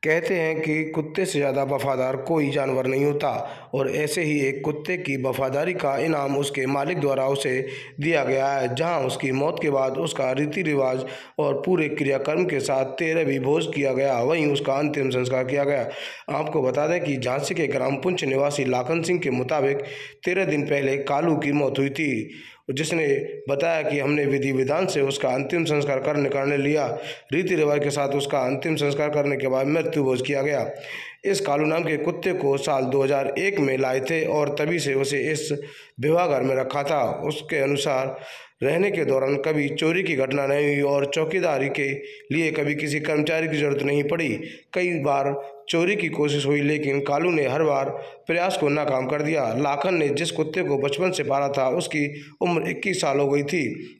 कहते हैं कि कुत्ते से ज़्यादा वफादार कोई जानवर नहीं होता और ऐसे ही एक कुत्ते की वफादारी का इनाम उसके मालिक द्वारा उसे दिया गया है, जहां उसकी मौत के बाद उसका रीति रिवाज और पूरे क्रियाक्रम के साथ 13वीं भोज किया गया। वहीं उसका अंतिम संस्कार किया गया। आपको बता दें कि झांसी के ग्राम पुंछ निवासी लाखन सिंह के मुताबिक 13 दिन पहले कालू की मौत हुई थी, जिसने बताया कि हमने विधि विधान से उसका अंतिम संस्कार करने लिया। रीति रिवाज के साथ उसका अंतिम संस्कार करने के बाद मृत्यु भोज किया गया। इस कालू नाम के कुत्ते को साल 2001 में लाए थे और तभी से उसे इस विवाह घर में रखा था। उसके अनुसार रहने के दौरान कभी चोरी की घटना नहीं हुई और चौकीदारी के लिए कभी किसी कर्मचारी की जरूरत नहीं पड़ी। कई बार चोरी की कोशिश हुई, लेकिन कालू ने हर बार प्रयास को नाकाम कर दिया। लाखन ने जिस कुत्ते को बचपन से पाला था, उसकी उम्र 21 साल हो गई थी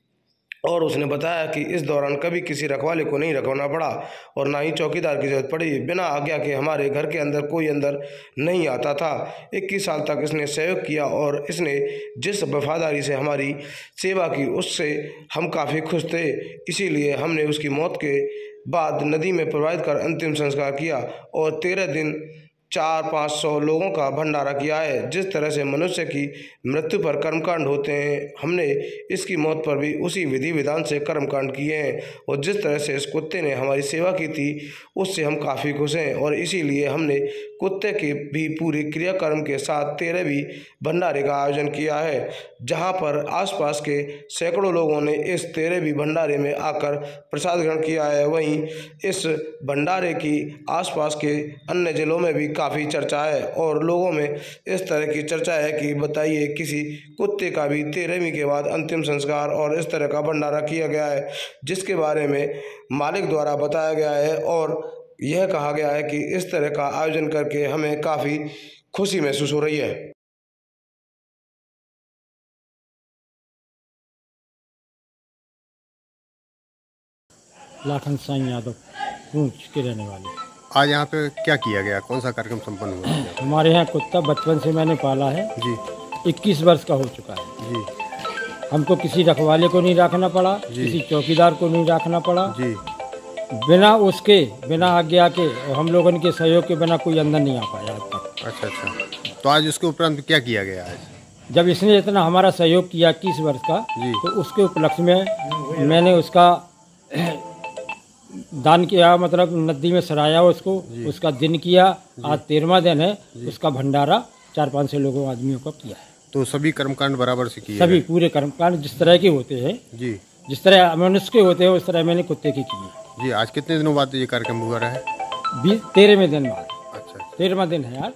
और उसने बताया कि इस दौरान कभी किसी रखवाले को नहीं रखवाना पड़ा और ना ही चौकीदार की जरूरत पड़ी। बिना आज्ञा के हमारे घर के अंदर कोई अंदर नहीं आता था। 21 साल तक इसने सहयोग किया और इसने जिस वफादारी से हमारी सेवा की, उससे हम काफ़ी खुश थे। इसीलिए हमने उसकी मौत के बाद नदी में प्रवाहित कर अंतिम संस्कार किया और 13 दिन 400-500 लोगों का भंडारा किया है। जिस तरह से मनुष्य की मृत्यु पर कर्मकांड होते हैं, हमने इसकी मौत पर भी उसी विधि विधान से कर्मकांड किए हैं और जिस तरह से इस कुत्ते ने हमारी सेवा की थी, उससे हम काफ़ी खुश हैं और इसीलिए हमने कुत्ते के भी पूरी क्रियाक्रम के साथ 13वीं भंडारे का आयोजन किया है, जहां पर आसपास के सैकड़ों लोगों ने इस 13वीं भंडारे में आकर प्रसाद ग्रहण किया है। वहीं इस भंडारे की आसपास के अन्य जिलों में भी काफ़ी चर्चा है और लोगों में इस तरह की चर्चा है कि बताइए, किसी कुत्ते का भी 13वीं के बाद अंतिम संस्कार और इस तरह का भंडारा किया गया है, जिसके बारे में मालिक द्वारा बताया गया है और यह कहा गया है कि इस तरह का आयोजन करके हमें काफ़ी खुशी महसूस हो रही है। लाखन सिंह यादव पूंछ के रहने वाले। आज यहाँ पे क्या किया गया, कौन सा कार्यक्रम संपन्न हुआ? हमारे यहाँ कुत्ता बचपन से मैंने पाला है जी। 21 वर्ष का हो चुका है जी। हमको किसी रखवाले को नहीं रखना पड़ा, किसी चौकीदार को नहीं रखना पड़ा जी। बिना आज्ञा के और हम लोगों के सहयोग के बिना कोई अंदर नहीं आ पाया आज तक। अच्छा। तो आज उसके उपरांत क्या किया गया आज? जब इसने इतना हमारा सहयोग किया 21 वर्ष का, तो उसके उपलक्ष्य में मैंने उसका दान किया, मतलब नदी में सराया उसको, उसका दिन किया। आज 13वां दिन है, उसका भंडारा 400-500 लोगों आदमियों का किया है। तो सभी कर्मकांड बराबर से किए? सभी पूरे कर्मकांड जिस तरह के होते हैं जी, जिस तरह मनुष्य के होते हैं उस तरह मैंने कुत्ते की किए। जी। आज कितने दिनों बाद ये कार्यक्रम हुआ रहा है? 13वें दिन बाद। अच्छा। 13वां दिन है आज।